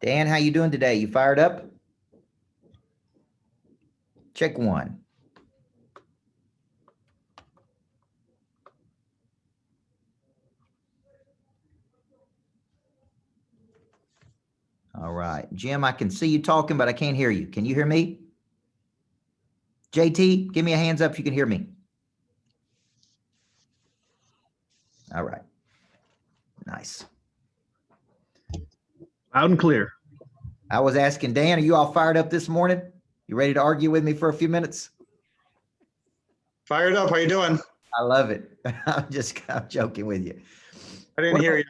Dan, how you doing today? You fired up? Check one. All right. Jim, I can see you talking, but I can't hear you. Can you hear me? JT, give me a hands up if you can hear me. All right. Nice. Loud and clear. I was asking Dan, are you all fired up this morning? You ready to argue with me for a few minutes? Fired up. How you doing? I love it. I'm joking with you. I didn't hear you.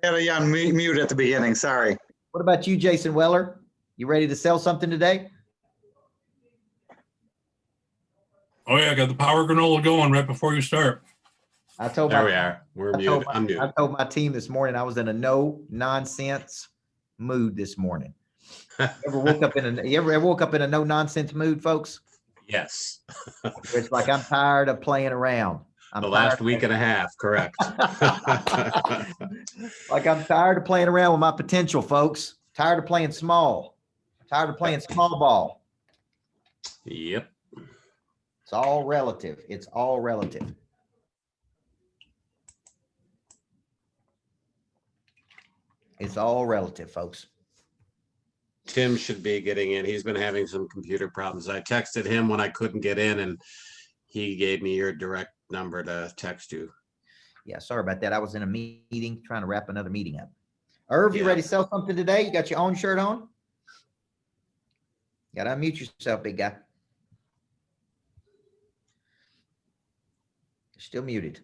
I had you on mute at the beginning. Sorry. What about you, Jason Weller? You ready to sell something today? Oh yeah, I got the power granola going right before you start. I told There we are. We're muted. I'm muted. I told my team this morning I was in a no nonsense mood this morning. You ever woke up in a no nonsense mood, folks? Yes. It's like I'm tired of playing around. The last week and a half, correct. Like I'm tired of playing around with my potential, folks. Tired of playing small. Tired of playing small ball. Yep. It's all relative. It's all relative. It's all relative, folks. Tim should be getting in. He's been having some computer problems. I texted him when I couldn't get in, and he gave me your direct number to text you. Yeah, sorry about that. I was in a meeting trying to wrap another meeting up. Irv, you ready to sell something today? You got your own shirt on? You got to unmute yourself, big guy. You're still muted.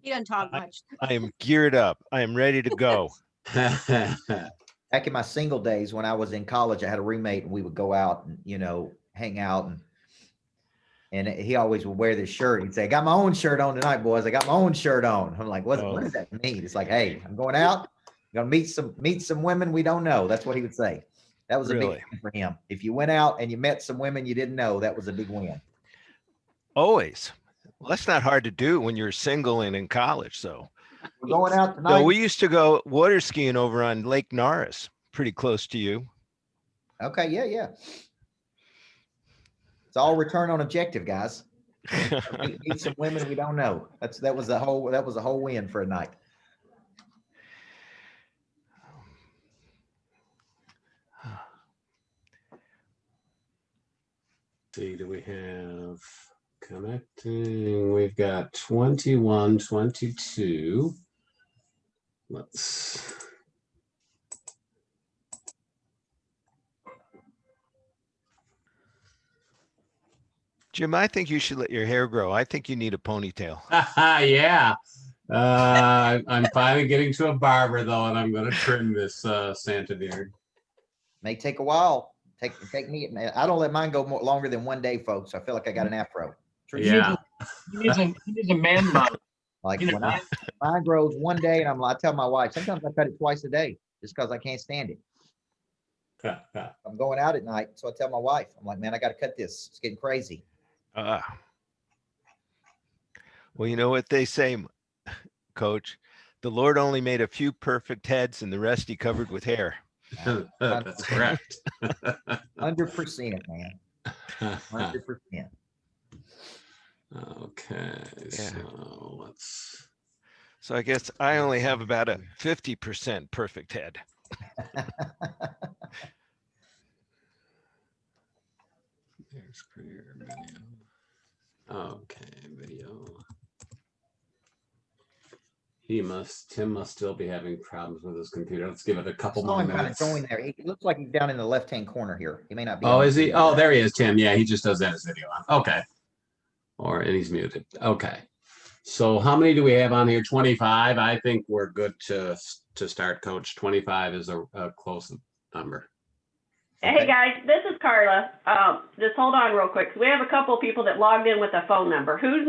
He doesn't talk much. I am geared up. I am ready to go. Back in my single days when I was in college, I had a roommate and we would go out and, hang out and he always would wear this shirt. He'd say, I got my own shirt on tonight, boys. I got my own shirt on. I'm like, what does that mean? It's like, hey, I'm going out. I'm going to meet some women we don't know. That's what he would say. That was a big win for him. If you went out and you met some women you didn't know, that was a big win. Always. Well, that's not hard to do when you're single and in college. So we're going out tonight. No, we used to go water skiing over on Lake Norris, pretty close to you. Okay. Yeah. It's all return on objective, guys. Meet some women we don't know. That was a whole win for a night. See, do we have connecting? We've got 21, 22. Let's. Jim, I think you should let your hair grow. I think you need a ponytail. Yeah. I'm finally getting to a barber though, and I'm going to trim this Santa beard. May take a while. Take me. I don't let mine go longer than 1 day, folks. I feel like I got an afro. Yeah. He needs a man bun. Like when mine grows 1 day, and I tell my wife, sometimes I cut it twice a day just because I can't stand it. I'm going out at night, so I tell my wife, I'm like, man, I got to cut this. It's getting crazy. Well, you know what they say, Coach? The Lord only made a few perfect heads, and the rest he covered with hair. That's correct. 100%, man. 100%. Okay, so let's. So I guess I only have about a 50% perfect head. There's career video. Okay, video. Tim must still be having problems with his computer. Let's give it a couple more minutes. Going there. It looks like he's down in the left-hand corner here. He may not be. Oh, is he? Oh, there he is, Tim. Yeah, he just does that as video on. Okay. And he's muted. Okay. So how many do we have on here? 25. I think we're good to start, Coach. 25 is a close number. Hey Okay. guys, this is Carla. Just hold on real quick. We have a couple of people that logged in with a phone number. Whose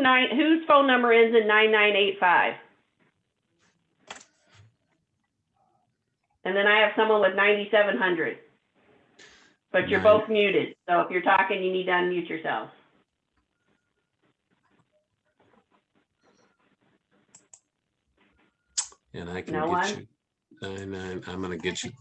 phone number ends in 9985? And then I have someone with 9700. But you're both muted. So if you're talking, you need to unmute yourselves. And I can No get one? you. 99. I'm gonna get you.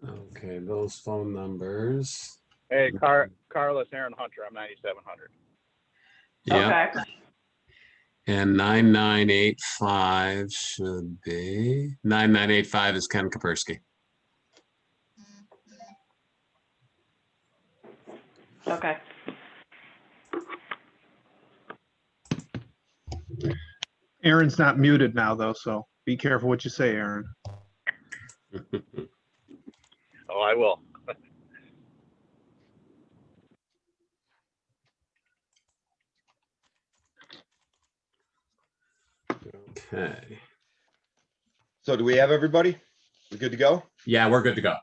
Okay, those phone numbers. Hey, Carlos Aaron Hunter, I'm 9700. Yeah. Okay. And 9985 should be 9985 is Ken Kapersky. Okay. Aaron's not muted now though, so be careful what you say, Aaron. Oh, I will. Okay. So do we have everybody? We good to go? Yeah, we're good to go.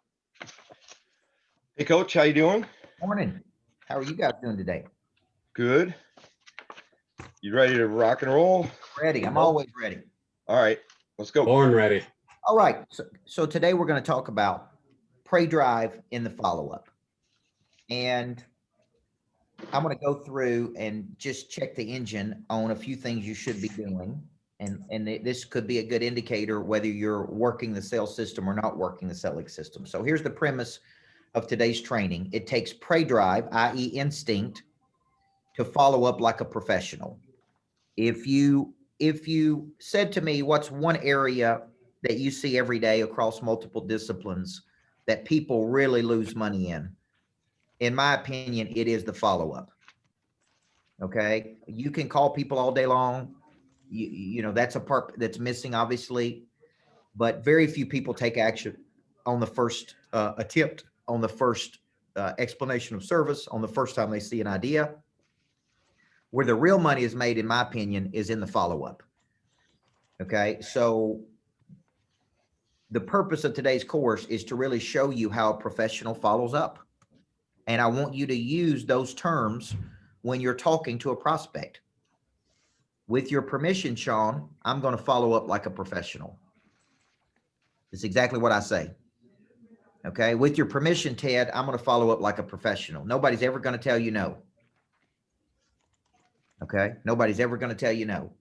Hey, Coach, how you doing? Morning. How are you guys doing today? Good. You ready to rock and roll? Ready. I'm always ready. All right, let's go. Born ready. All right. So today we're going to talk about pray drive in the follow-up. And I'm going to go through and just check the engine on a few things you should be doing. And this could be a good indicator whether you're working the sales system or not working the selling system. So here's the premise of today's training. It takes pray drive, i.e. instinct, to follow up like a professional. If you said to me, what's one area that you see every day across multiple disciplines that people really lose money in my opinion, it is the follow-up. Okay. You can call people all day long. You know, that's a part that's missing, obviously, but very few people take action on the first attempt, on the first explanation of service, on the first time they see an idea. Where the real money is made, in my opinion, is in the follow-up. Okay. So the purpose of today's course is to really show you how a professional follows up. And I want you to use those terms when you're talking to a prospect. With your permission, Sean, I'm going to follow up like a professional. It's exactly what I say. Okay. With your permission, Ted, I'm going to follow up like a professional. Nobody's ever going to tell you no. Okay. Nobody's ever going to tell you no.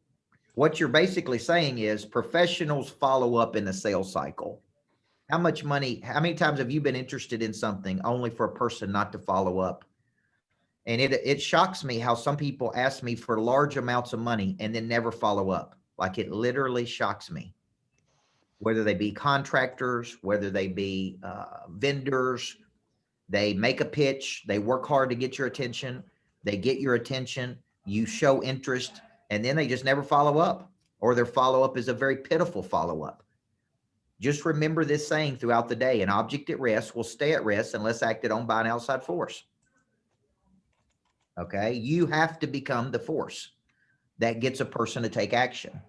What you're basically saying is professionals follow up in the sales cycle. How much money, how many times have you been interested in something only for a person not to follow up? And it shocks me how some people ask me for large amounts of money and then never follow up. Like, it literally shocks me. Whether they be contractors, whether they be vendors, they make a pitch, they work hard to get your attention, they get your attention, you show interest, and then they just never follow up, or their follow-up is a very pitiful follow-up. Just remember this saying throughout the day: an object at rest will stay at rest unless acted on by an outside force. Okay, you have to become the force that gets a person to take action.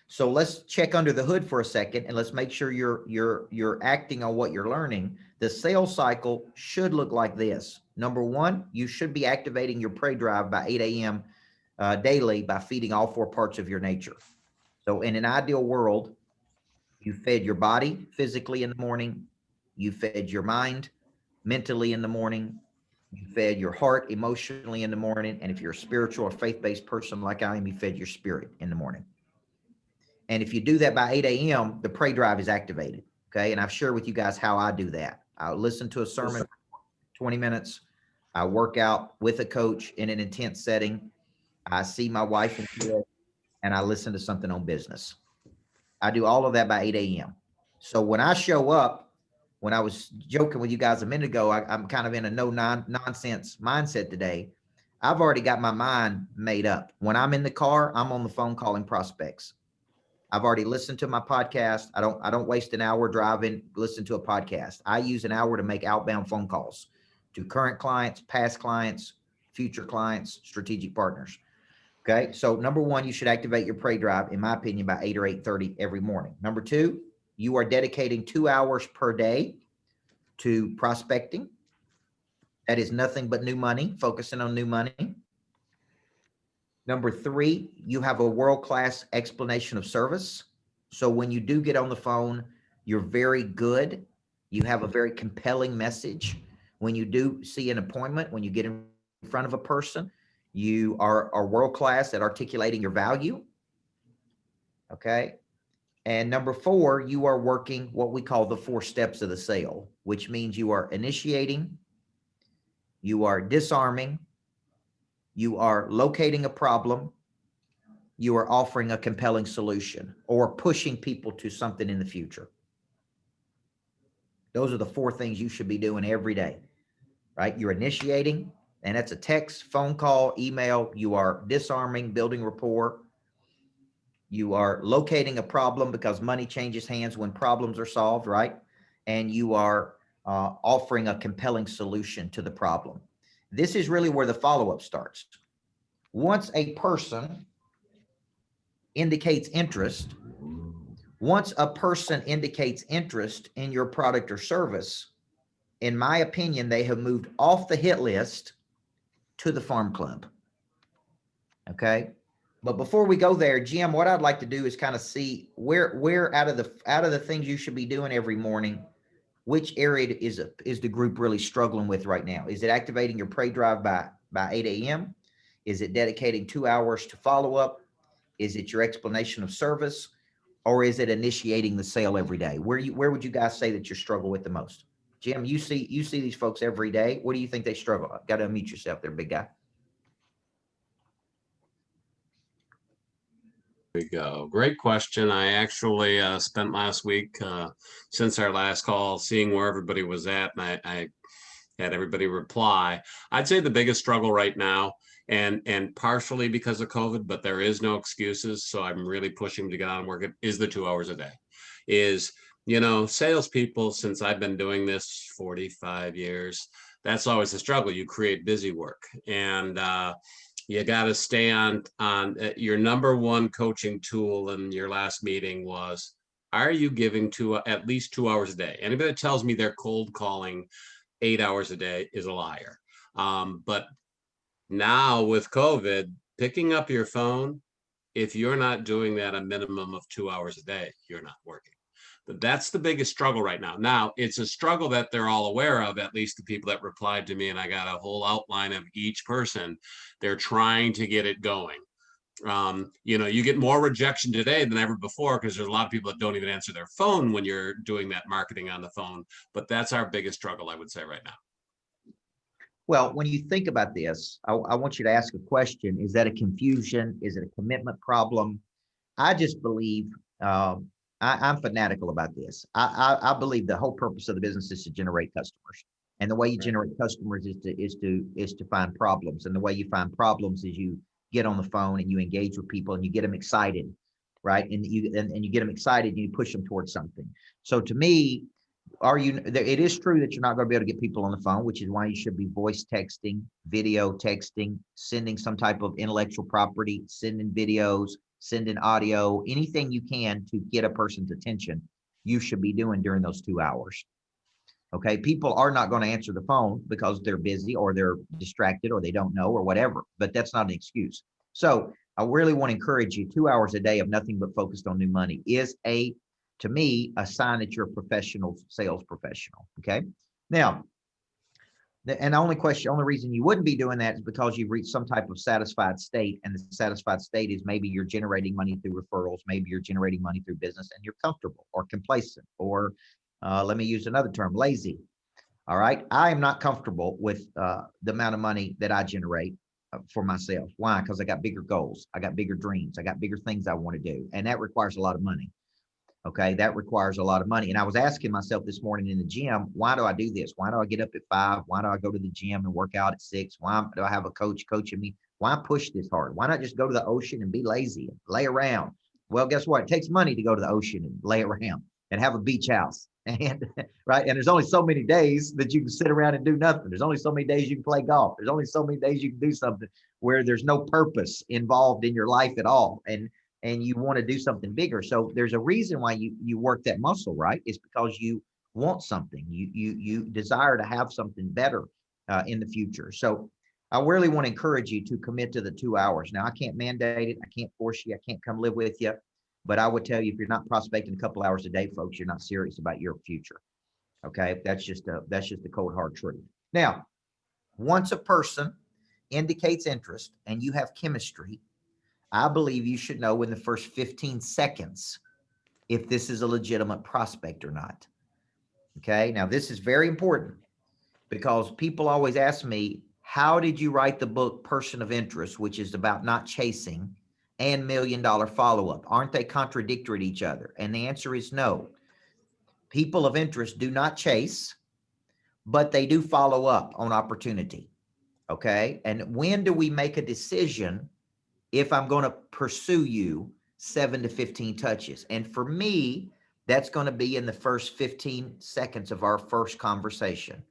So let's check under the hood for a second and let's make sure you're acting on what you're learning. The sales cycle should look like this. Number one, you should be activating your pray drive by 8 a.m. Daily by feeding all four parts of your nature. So in an ideal world, you fed your body physically in the morning, you fed your mind mentally in the morning, you fed your heart emotionally in the morning, and if you're a spiritual or faith-based person like I am, you fed your spirit in the morning. And if you do that by 8 a.m., the pray drive is activated. Okay. And I've shared with you guys how I do that. I'll listen to a sermon for 20 minutes. I work out with a coach in an intense setting. I see my wife and kids, and I listen to something on business. I do all of that by 8 a.m. So when I show up, when I was joking with you guys a minute ago, I'm kind of in a nonsense mindset today. I've already got my mind made up. When I'm in the car, I'm on the phone calling prospects. I've already listened to my podcast. I don't waste an hour driving, listen to a podcast. I use an hour to make outbound phone calls. to current clients, past clients, future clients, strategic partners. Okay, so number one, you should activate your pray drive, in my opinion, by 8 or 8:30 every morning. Number two, you are dedicating 2 hours per day to prospecting. That is nothing but new money, focusing on new money. Number three, you have a world-class explanation of service. So when you do get on the phone, you're very good. You have a very compelling message. When you do see an appointment, when you get in front of a person, you are world-class at articulating your value. Okay. And number four, you are working what we call the 4 steps of the sale, which means you are initiating, you are disarming, you are locating a problem, you are offering a compelling solution, or pushing people to something in the future. Those are the 4 things you should be doing every day, right? You're initiating, and that's a text, phone call, email. You are disarming, building rapport. You are locating a problem because money changes hands when problems are solved, right? And you are offering a compelling solution to the problem. This is really where the follow-up starts. Once a person indicates interest, in your product or service, in my opinion, they have moved off the hit list to the farm club. Okay. But before we go there, Jim, what I'd like to do is kind of see where out of the things you should be doing every morning, which area is the group really struggling with right now? Is it activating your pray drive by 8 a.m.? Is it dedicating 2 hours to follow up? Is it your explanation of service? Or is it initiating the sale every day? Where would you guys say that you struggle with the most? Jim, you see these folks every day. What do you think they struggle? Got to unmute yourself there, big guy. There we go. Great question. I actually spent last week since our last call seeing where everybody was at, and I had everybody reply. I'd say the biggest struggle right now, and partially because of COVID, but there is no excuses. So I'm really pushing to get on and work it, is the 2 hours a day. Salespeople, since I've been doing this 45 years, that's always a struggle. You create busy work, and you got to stay on your number one coaching tool. In your last meeting was, are you giving at least 2 hours a day? Anybody that tells me they're cold calling 8 hours a day is a liar. But now with COVID, picking up your phone, if you're not doing that a minimum of 2 hours a day, you're not working. But that's the biggest struggle right now. Now, it's a struggle that they're all aware of, at least the people that replied to me, and I got a whole outline of each person. They're trying to get it going. You get more rejection today than ever before because there's a lot of people that don't even answer their phone when you're doing that marketing on the phone. But that's our biggest struggle, I would say, right now. Well, when you think about this, I want you to ask a question. Is that a confusion? Is it a commitment problem? I just believe I'm fanatical about this. I believe the whole purpose of the business is to generate customers. And the way you generate customers is to find problems. And the way you find problems is you get on the phone and you engage with people and you get them excited, right? And you get them excited and you push them towards something. So to me, it is true that you're not going to be able to get people on the phone, which is why you should be voice texting, video texting, sending some type of intellectual property, sending videos, sending audio, anything you can to get a person's attention, you should be doing during those 2 hours. Okay. People are not going to answer the phone because they're busy or they're distracted or they don't know or whatever, but that's not an excuse. So I really want to encourage you. 2 hours a day of nothing but focused on new money is to me, a sign that you're a professional sales professional. Okay. Now, and the only reason you wouldn't be doing that is because you've reached some type of satisfied state. And the satisfied state is maybe you're generating money through referrals. Maybe you're generating money through business and you're comfortable or complacent, or let me use another term, lazy. All right. I am not comfortable with the amount of money that I generate for myself. Why? Because I got bigger goals. I got bigger dreams. I got bigger things I want to do. And that requires a lot of money. Okay, that requires a lot of money. And I was asking myself this morning in the gym, why do I do this? Why do I get up at 5? Why do I go to the gym and work out at 6? Why do I have a coach coaching me? Why push this hard? Why not just go to the ocean and be lazy and lay around? Well, guess what? It takes money to go to the ocean and lay around and have a beach house. And right. And there's only so many days that you can sit around and do nothing. There's only so many days you can play golf. There's only so many days you can do something where there's no purpose involved in your life at all. And you want to do something bigger. So there's a reason why you work that muscle, right? It's because you want something. You desire to have something better in the future. So I really want to encourage you to commit to the 2 hours. Now, I can't mandate it. I can't force you. I can't come live with you. But I would tell you, if you're not prospecting a couple hours a day, folks, you're not serious about your future. Okay, that's just the cold hard truth. Now, once a person indicates interest and you have chemistry, I believe you should know in the first 15 seconds if this is a legitimate prospect or not. Okay, now this is very important because people always ask me, how did you write the book Person of Interest, which is about not chasing, and $1 Million Follow-Up? Aren't they contradictory to each other? And the answer is no. People of interest do not chase, but they do follow up on opportunity. Okay. And when do we make a decision if I'm going to pursue you 7 to 15 touches? And for me, that's going to be in the first 15 seconds of our first conversation.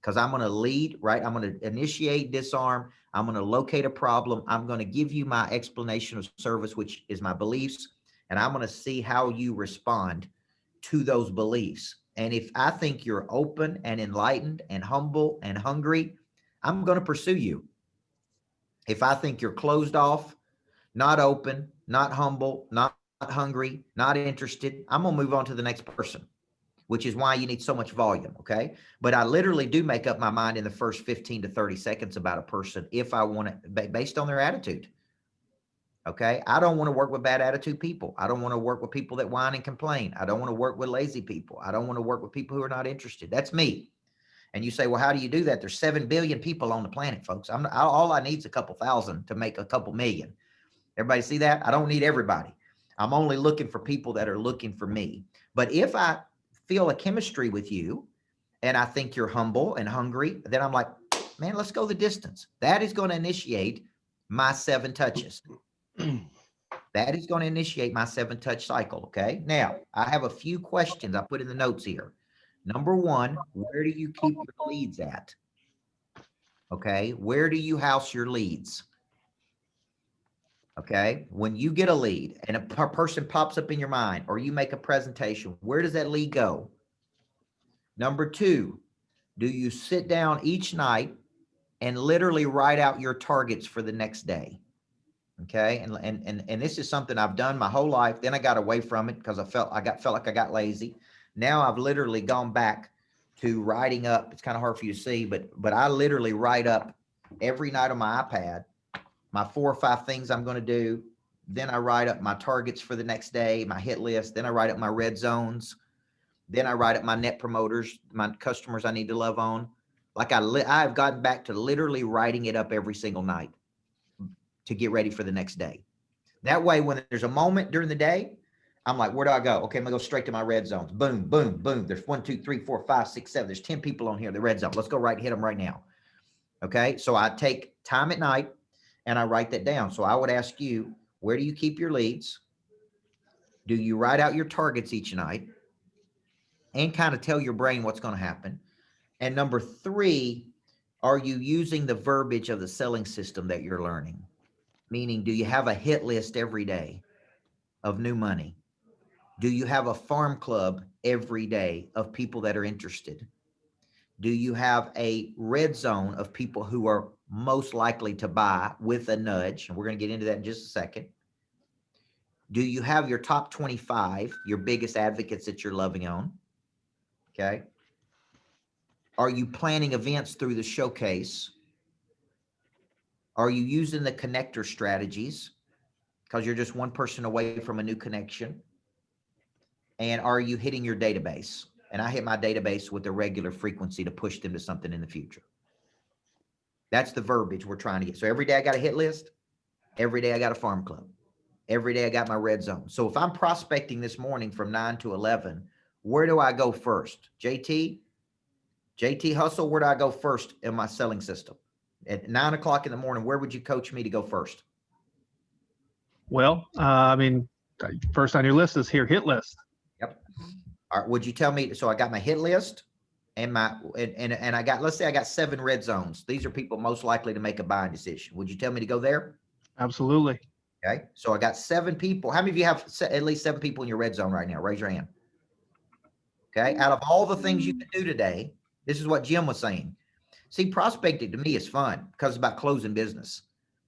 Because I'm going to lead, right? I'm going to initiate, disarm. I'm going to locate a problem. I'm going to give you my explanation of service, which is my beliefs. And I'm going to see how you respond to those beliefs. And if I think you're open and enlightened and humble and hungry, I'm going to pursue you. If I think you're closed off, not open, not humble, not hungry, not interested, I'm going to move on to the next person, which is why you need so much volume. Okay. But I literally do make up my mind in the first 15 to 30 seconds about a person if I want to, based on their attitude. Okay. I don't want to work with bad attitude people. I don't want to work with people that whine and complain. I don't want to work with lazy people. I don't want to work with people who are not interested. That's me. And you say, well, how do you do that? There's 7 billion people on the planet, folks. All I need is a couple thousand to make a couple million. Everybody see that? I don't need everybody. I'm only looking for people that are looking for me. But if I feel a chemistry with you and I think you're humble and hungry, then I'm like, man, let's go the distance. That is going to initiate my 7 touches. That is going to initiate my 7 touch cycle. Okay. Now I have a few questions I put in the notes here. Number 1, where do you keep your leads at? Okay. Where do you house your leads? Okay. When you get a lead and a person pops up in your mind or you make a presentation, where does that lead go? Number 2, do you sit down each night and literally write out your targets for the next day? Okay. And this is something I've done my whole life. Then I got away from it because I felt like I got lazy. Now I've literally gone back to writing up. It's kind of hard for you to see, but I literally write up every night on my iPad, my 4 or 5 things I'm going to do. Then I write up my targets for the next day, my hit list. Then I write up my red zones. Then I write up my net promoters, my customers I need to love on. Like I've gotten back to literally writing it up every single night to get ready for the next day. That way, when there's a moment during the day, I'm like, where do I go? Okay, I'm gonna go straight to my red zones. Boom, boom, boom. There's 1, 2, 3, 4, 5, 6, 7. There's 10 people on here, the red zone. Let's go hit them right now. Okay, so I take time at night and I write that down. So I would ask you, where do you keep your leads? Do you write out your targets each night and kind of tell your brain what's going to happen? And number 3, are you using the verbiage of the selling system that you're learning? Meaning, do you have a hit list every day of new money? Do you have a farm club every day of people that are interested? Do you have a red zone of people who are most likely to buy with a nudge? And we're going to get into that in just a second. Do you have your top 25, your biggest advocates that you're loving on? Okay. Are you planning events through the showcase? Are you using the connector strategies? Because you're just one person away from a new connection. And are you hitting your database? And I hit my database with a regular frequency to push them to something in the future. That's the verbiage we're trying to get. So every day I got a hit list. Every day I got a farm club. Every day I got my red zone. So if I'm prospecting this morning from 9 to 11, where do I go first? JT Hustle, where do I go first in my selling system? At 9 o'clock in the morning, where would you coach me to go first? Well, first on your list is here, hit list. Yep. All right, would you tell me, so I got my hit list and and I got, let's say I got 7 red zones. These are people most likely to make a buying decision. Would you tell me to go there? Absolutely. Okay, so I got 7 people. How many of you have at least 7 people in your red zone right now? Raise your hand. Okay, out of all the things you can do today, this is what Jim was saying. See, prospecting to me is fun because it's about closing business.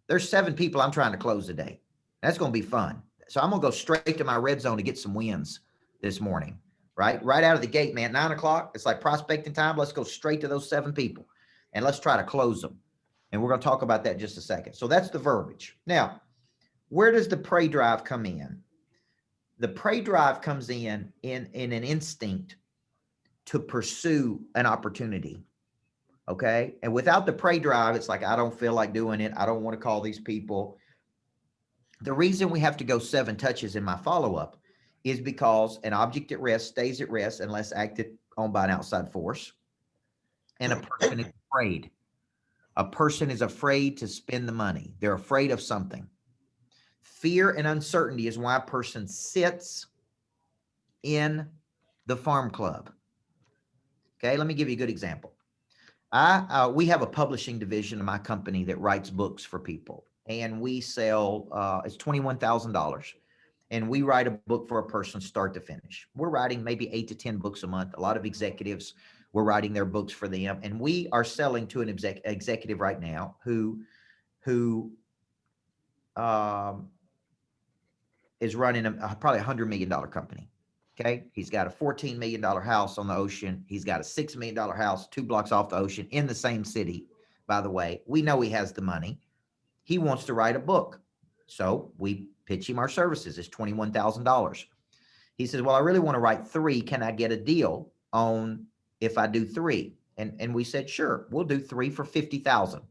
There's 7 people I'm trying to close today. That's going to be fun. So I'm going to go straight to my red zone to get some wins this morning, right? Right out of the gate, man. 9 o'clock, it's like prospecting time. Let's go straight to those 7 people and let's try to close them. And we're going to talk about that in just a second. So that's the verbiage. Now, where does the prey drive come in? The prey drive comes in an instinct to pursue an opportunity. Okay. And without the prey drive, it's like, I don't feel like doing it. I don't want to call these people. The reason we have to go 7 touches in my follow-up is because an object at rest stays at rest unless acted on by an outside force. And a person is afraid. A person is afraid to spend the money. They're afraid of something. Fear and uncertainty is why a person sits in the farm club. Okay, let me give you a good example. We have a publishing division in my company that writes books for people, and we sell, it's $21,000, and we write a book for a person start to finish. We're writing maybe 8 to 10 books a month. A lot of executives, we're writing their books for them, and we are selling to an executive right now who is running probably $100 million company. Okay. He's got a $14 million house on the ocean. He's got a $6 million house 2 blocks off the ocean in the same city. By the way, we know he has the money. He wants to write a book. So we pitch him our services. It's $21,000. He says, well, I really want to write 3. Can I get a deal on if I do 3? And we said, sure, we'll do 3 for $50,000.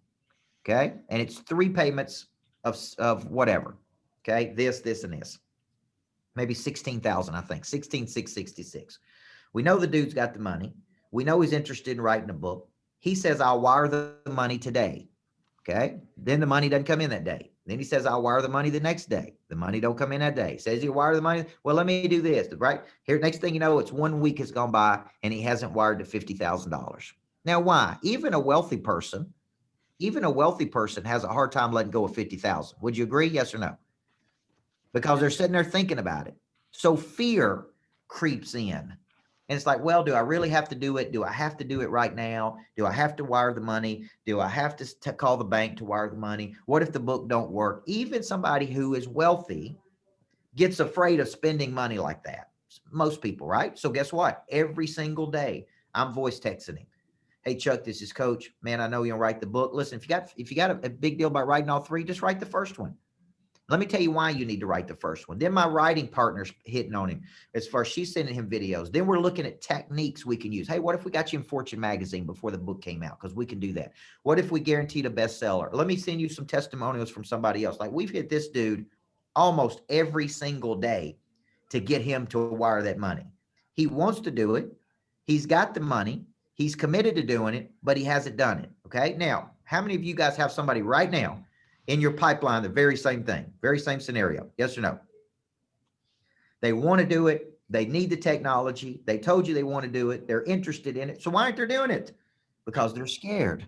Okay. And it's 3 payments of whatever. Okay. This, and this. Maybe 16,000, I think, 16,666. We know the dude's got the money. We know he's interested in writing a book. He says, I'll wire the money today. Okay. Then the money doesn't come in that day. Then he says, I'll wire the money the next day. The money don't come in that day. Says he'll wire the money. Well, let me do this, right? Here, next thing you know, it's 1 week has gone by and he hasn't wired the $50,000. Now, why? Even a wealthy person has a hard time letting go of 50,000. Would you agree? Yes or no? Because they're sitting there thinking about it. So fear creeps in. And it's like, well, do I really have to do it? Do I have to do it right now? Do I have to wire the money? Do I have to call the bank to wire the money? What if the book don't work? Even somebody who is wealthy gets afraid of spending money like that. Most people, right? So guess what? Every single day, I'm voice texting him. Hey, Chuck, this is Coach. Man, I know you'll write the book. Listen, if you got a big deal about writing all 3, just write the first one. Let me tell you why you need to write the first one. Then my writing partner's hitting on him as far as she's sending him videos. Then we're looking at techniques we can use. Hey, what if we got you in Fortune magazine before the book came out? Because we can do that. What if we guaranteed a bestseller? Let me send you some testimonials from somebody else. Like we've hit this dude almost every single day to get him to wire that money. He wants to do it. He's got the money. He's committed to doing it, but he hasn't done it. Okay. Now, how many of you guys have somebody right now in your pipeline, the very same thing, very same scenario? Yes or no? They want to do it. They need the technology. They told you they want to do it. They're interested in it. So why aren't they doing it? Because they're scared.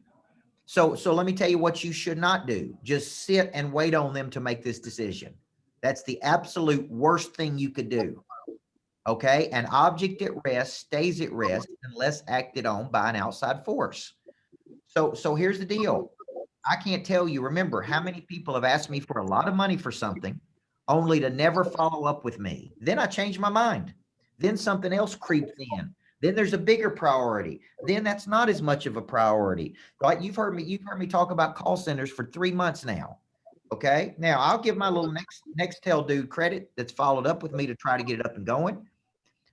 So let me tell you what you should not do. Just sit and wait on them to make this decision. That's the absolute worst thing you could do. Okay. An object at rest stays at rest unless acted on by an outside force. So here's the deal. I can't tell you, remember how many people have asked me for a lot of money for something only to never follow up with me. Then I change my mind. Then something else creeps in. Then there's a bigger priority. Then that's not as much of a priority. Right? You've heard me talk about call centers for 3 months now. Okay. Now I'll give my little Nextel dude credit that's followed up with me to try to get it up and going.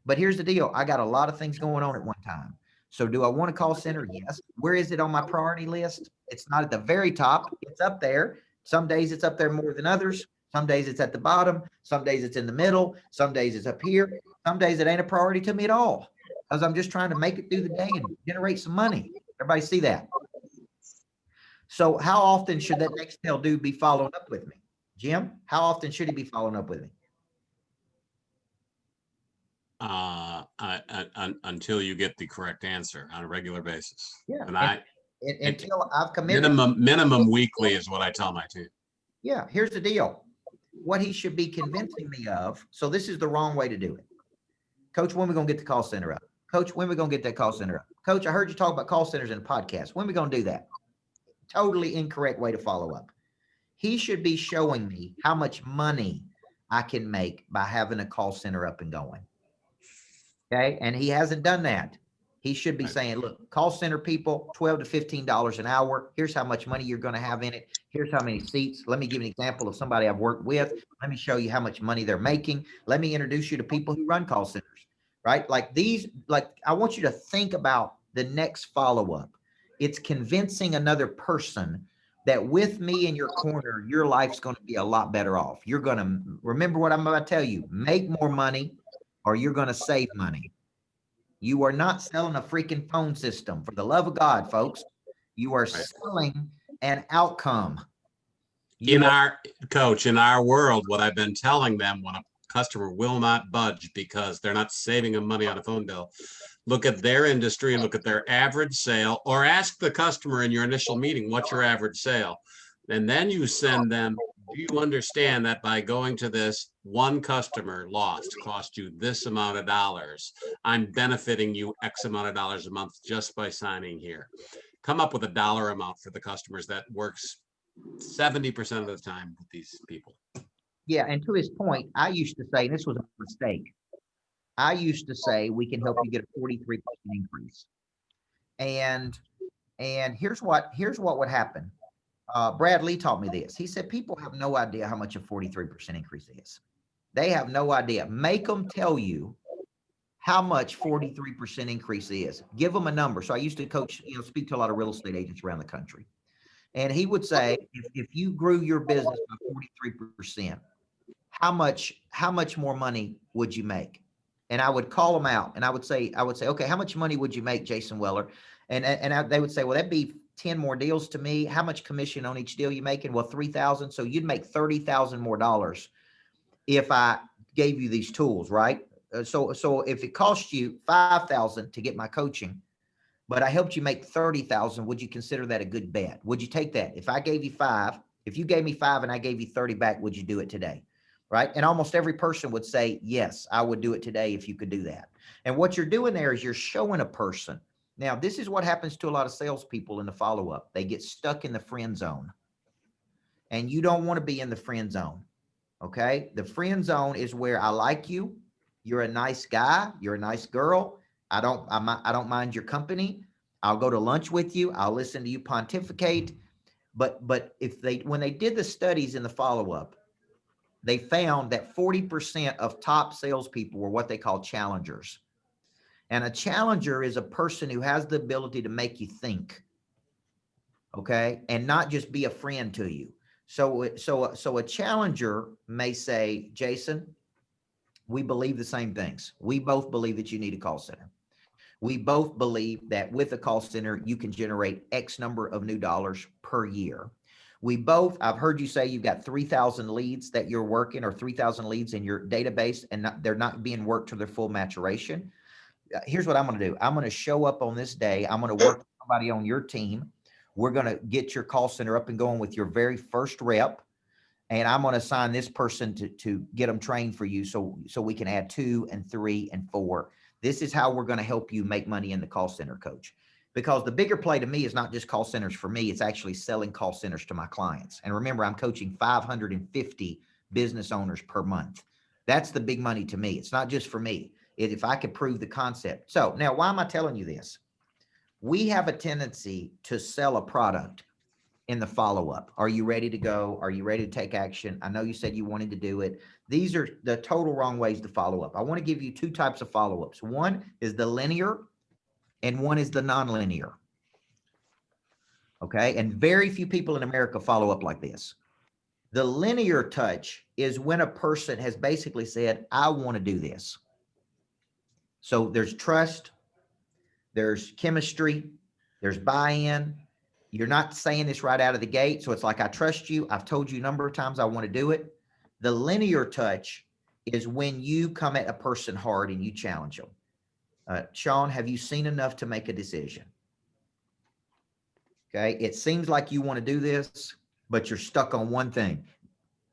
But here's the deal. I got a lot of things going on at one time. So do I want a call center? Yes. Where is it on my priority list? It's not at the very top. It's up there. Some days it's up there more than others. Some days it's at the bottom. Some days it's in the middle. Some days it's up here. Some days it ain't a priority to me at all because I'm just trying to make it through the day and generate some money. Everybody see that? So how often should that Nextel dude be following up with me? Jim, how often should he be following up with me? until you get the correct answer on a regular basis. Yeah. And Until I've committed. minimum weekly is what I tell my team. Yeah, here's the deal. What he should be convincing me of. So this is the wrong way to do it. Coach, when are we going to get the call center up? Coach, when are we going to get that call center up? Coach, I heard you talk about call centers in a podcast. When are we going to do that? Totally incorrect way to follow up. He should be showing me how much money I can make by having a call center up and going. Okay. And he hasn't done that. He should be saying, look, call center people, $12 to $15 an hour. Here's how much money you're going to have in it. Here's how many seats. Let me give you an example of somebody I've worked with. Let me show you how much money they're making. Let me introduce you to people who run call centers, right? Like I want you to think about the next follow-up. It's convincing another person that with me in your corner, your life's going to be a lot better off. You're going to remember what I'm about to tell you, make more money or you're going to save money. You are not selling a freaking phone system, for the love of God, folks. You are selling an outcome. In our world, what I've been telling them when a customer will not budge because they're not saving them money on a phone bill, look at their industry and look at their average sale, or ask the customer in your initial meeting, what's your average sale? And then you send them, do you understand that by going to this, one customer cost you this amount of dollars? I'm benefiting you X amount of dollars a month just by signing here. Come up with a dollar amount for the customers that works 70% of the time with these people. Yeah, and to his point, I used to say, and this was a mistake, I used to say we can help you get a 43% increase. And here's what would happen. Brad Lee taught me this. He said, people have no idea how much a 43% increase is. They have no idea. Make them tell you how much 43% increase is. Give them a number. So I used to coach, speak to a lot of real estate agents around the country. And he would say, if you grew your business by 43%, how much more money would you make? And I would call them out and I would say, okay, how much money would you make, Jason Weller? And they would say, well, that'd be 10 more deals to me. How much commission on each deal you making? Well, 3,000. So you'd make 30,000 more dollars if I gave you these tools, right? So if it cost you 5,000 to get my coaching, but I helped you make 30,000, would you consider that a good bet? Would you take that? If I gave you 5, if you gave me 5 and I gave you 30 back, would you do it today? Right? And almost every person would say, yes, I would do it today if you could do that. And what you're doing there is you're showing a person. Now, this is what happens to a lot of salespeople in the follow-up. They get stuck in the friend zone. And you don't want to be in the friend zone. Okay? The friend zone is where I like you. You're a nice guy. You're a nice girl. I don't mind your company. I'll go to lunch with you. I'll listen to you pontificate. But when they did the studies in the follow-up, they found that 40% of top salespeople were what they call challengers. And a challenger is a person who has the ability to make you think, okay, and not just be a friend to you. So a challenger may say, Jason, we believe the same things. We both believe that you need a call center. We both believe that with a call center, you can generate X number of new dollars per year. I've heard you say you've got 3,000 leads that you're working, or 3,000 leads in your database, and they're not being worked to their full maturation. Here's what I'm going to do. I'm going to show up on this day. I'm going to work with somebody on your team. We're going to get your call center up and going with your very first rep. And I'm going to assign this person to get them trained for you so we can add 2 and 3 and 4. This is how we're going to help you make money in the call center, coach. Because the bigger play to me is not just call centers for me. It's actually selling call centers to my clients. And remember, I'm coaching 550 business owners per month. That's the big money to me. It's not just for me. If I could prove the concept. So now, why am I telling you this? We have a tendency to sell a product in the follow-up. Are you ready to go? Are you ready to take action? I know you said you wanted to do it. These are the total wrong ways to follow up. I want to give you 2 types of follow-ups. One is the linear and one is the non-linear. Okay. And very few people in America follow up like this. The linear touch is when a person has basically said, I want to do this. So there's trust, there's chemistry, there's buy-in. You're not saying this right out of the gate. So it's like, I trust you. I've told you a number of times I want to do it. The linear touch is when you come at a person hard and you challenge them. Sean, have you seen enough to make a decision? Okay. It seems like you want to do this, but you're stuck on one thing.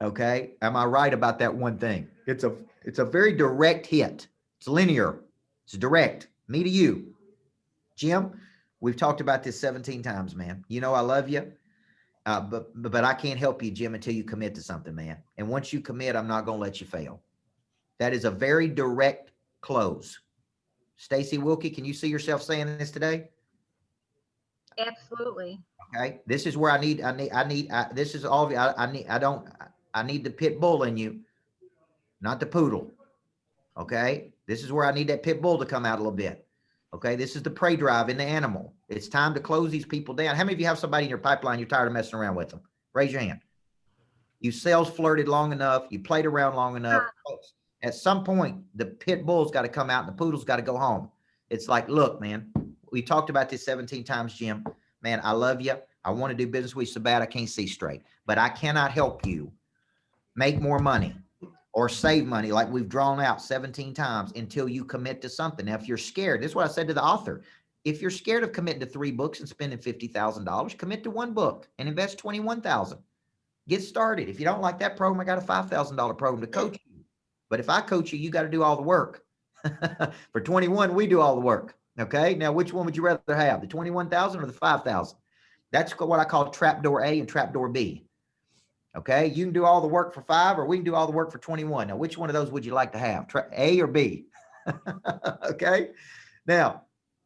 Okay. Am I right about that one thing? It's a very direct hit. It's linear. It's direct. Me to you. Jim, we've talked about this 17 times, man. You know, I love you. But I can't help you, Jim, until you commit to something, man. And once you commit, I'm not going to let you fail. That is a very direct close. Stacy Wilkie, can you see yourself saying this today? Absolutely. Okay. This is where I need this is all I need the pit bull in you, not the poodle. Okay. This is where I need that pit bull to come out a little bit. Okay. This is the prey drive in the animal. It's time to close these people down. How many of you have somebody in your pipeline you're tired of messing around with them? Raise your hand. You sales flirted long enough. You played around long enough. At some point, the pit bull's got to come out and the poodle's got to go home. It's like, look, man, we talked about this 17 times, Jim. Man, I love you. I want to do business with you so bad I can't see straight. But I cannot help you make more money or save money like we've drawn out 17 times until you commit to something. Now, if you're scared, this is what I said to the author. If you're scared of committing to 3 books and spending $50,000, commit to 1 book and invest $21,000. Get started. If you don't like that program, I got a $5,000 program to coach you. But if I coach you, you got to do all the work. For 21, we do all the work. Okay. Now, which one would you rather have? The 21,000 or the 5,000? That's what I call trapdoor A and trapdoor B. Okay. You can do all the work for 5 or we can do all the work for 21. Now, which one of those would you like to have? A or B? Okay. Now,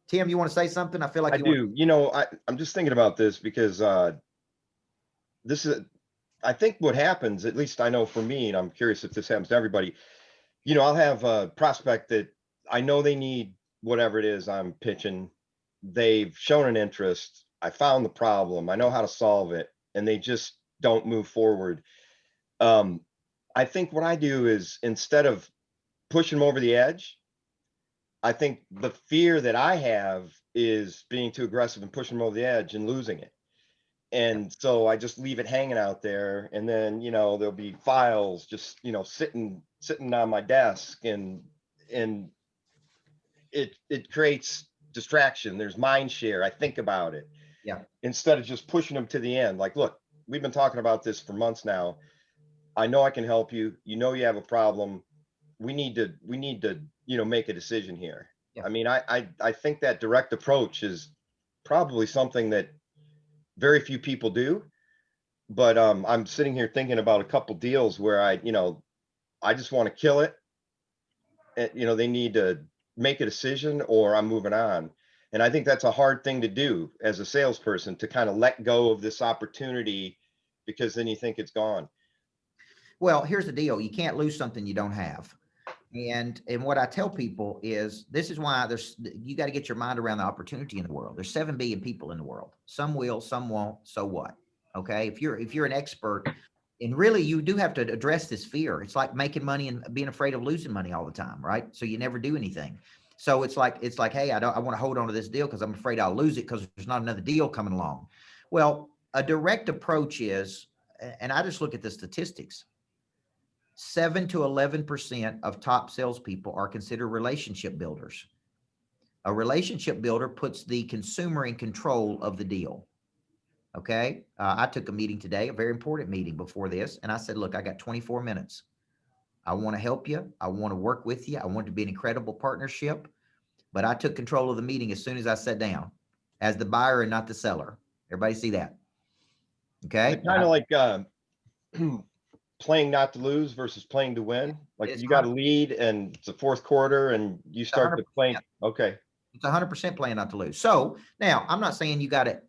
Tim, you want to say something? I feel like I do. You know, I'm just thinking about this because this is, I think what happens, at least I know for me, and I'm curious if this happens to everybody, you know, I'll have a prospect that I know they need whatever it is I'm pitching. They've shown an interest. I found the problem. I know how to solve it, and they just don't move forward. I think what I do is instead of pushing them over the edge, I think the fear that I have is being too aggressive and pushing them over the edge and losing it. And so I just leave it hanging out there. And then, you know, there'll be files just, you know, sitting on my desk, and it creates distraction. There's mind share. I think about it. Yeah. Instead of just pushing them to the end. Like, look, we've been talking about this for months now. I know I can help you. You know, you have a problem. We need to, you know, make a decision here. Yeah. I mean, I think that direct approach is probably something that very few people do, but I'm sitting here thinking about a couple deals where I just want to kill it. And, you know, they need to make a decision or I'm moving on. And I think that's a hard thing to do as a salesperson, to kind of let go of this opportunity, because then you think it's gone. Well, here's the deal. You can't lose something you don't have. And what I tell people is, this is why you got to get your mind around the opportunity in the world. There's 7 billion people in the world. Some will, some won't. So what? Okay. If you're an expert, and really you do have to address this fear. It's like making money and being afraid of losing money all the time, right? So you never do anything. So it's like, hey, I want to hold on to this deal because I'm afraid I'll lose it because there's not another deal coming along. Well, a direct approach is, and I just look at the statistics, 7 to 11% of top salespeople are considered relationship builders. A relationship builder puts the consumer in control of the deal. Okay. I took a meeting today, a very important meeting before this. And I said, look, I got 24 minutes. I want to help you. I want to work with you. I want it to be an incredible partnership. But I took control of the meeting as soon as I sat down, as the buyer and not the seller. Everybody see that? Okay. It's kind of like playing not to lose versus playing to win. Like you got to lead and it's the 4th quarter and you start to play. Okay. It's 100% playing not to lose. So now I'm not saying you got it.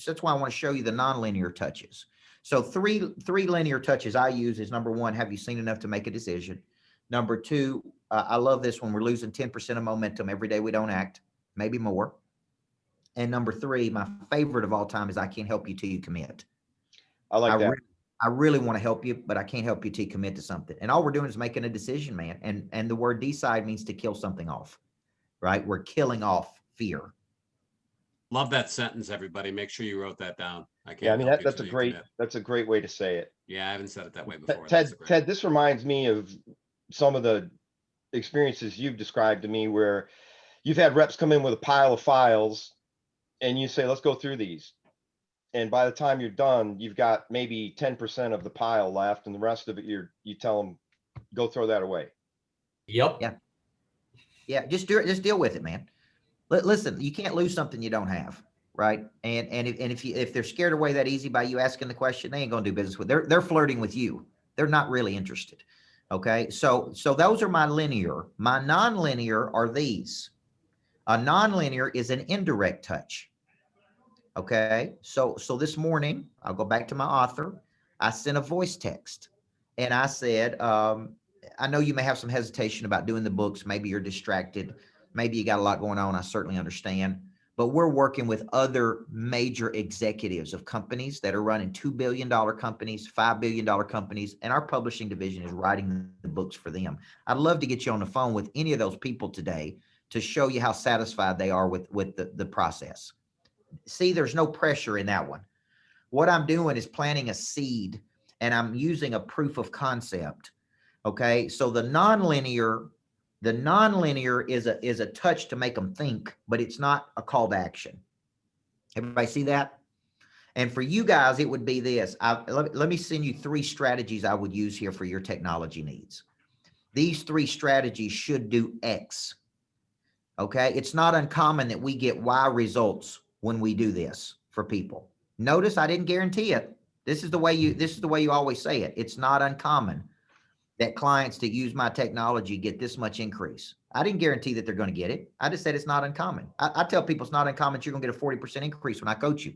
That's why I want to show you the nonlinear touches. So three linear touches I use is, number 1, have you seen enough to make a decision? Number 2, I love this one. We're losing 10% of momentum every day we don't act, maybe more. And number 3, my favorite of all time is, I can't help you till you commit. I like that. I really want to help you, but I can't help you till you commit to something. And all we're doing is making a decision, man. And the word decide means to kill something off, right? We're killing off fear. Love that sentence, everybody. Make sure you wrote that down. Yeah, I mean, that's a great way to say it. Yeah, I haven't said it that way before. Ted, this reminds me of some of the experiences you've described to me where you've had reps come in with a pile of files and you say, let's go through these. And by the time you're done, you've got maybe 10% of the pile left, and the rest of it, you tell them, go throw that away. Yep. Yeah. Yeah. Just deal with it, man. Listen, you can't lose something you don't have. Right. And if they're scared away that easy by you asking the question, they ain't going to do business with, they're flirting with you. They're not really interested. Okay. So those are my linear. My nonlinear are these. A nonlinear is an indirect touch. Okay. So this morning, I'll go back to my author. I sent a voice text and I said, I know you may have some hesitation about doing the books. Maybe you're distracted. Maybe you got a lot going on. I certainly understand. But we're working with other major executives of companies that are running $2 billion companies, $5 billion companies, and our publishing division is writing the books for them. I'd love to get you on the phone with any of those people today to show you how satisfied they are with the process. See, there's no pressure in that one. What I'm doing is planting a seed and I'm using a proof of concept. Okay. So the nonlinear is a touch to make them think, but it's not a call to action. Everybody see that? And for you guys, it would be this. Let me send you 3 strategies I would use here for your technology needs. These 3 strategies should do X. Okay. It's not uncommon that we get Y results when we do this for people. Notice I didn't guarantee it. This is the way you always say it. It's not uncommon that clients that use my technology get this much increase. I didn't guarantee that they're going to get it. I just said it's not uncommon. I tell people it's not uncommon. You're going to get a 40% increase when I coach you.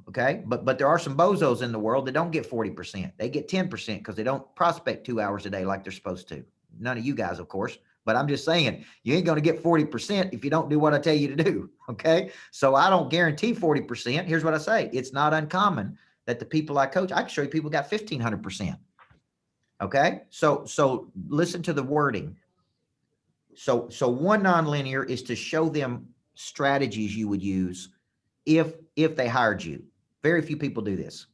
Okay. But there are some bozos in the world that don't get 40%. They get 10% because they don't prospect 2 hours a day like they're supposed to. None of you guys, of course. But I'm just saying, you ain't going to get 40% if you don't do what I tell you to do. Okay. So I don't guarantee 40%. Here's what I say. It's not uncommon that the people I coach, I can show you people got 1,500%. Okay. So listen to the wording. So one nonlinear is to show them strategies you would use if they hired you. Very few people do this.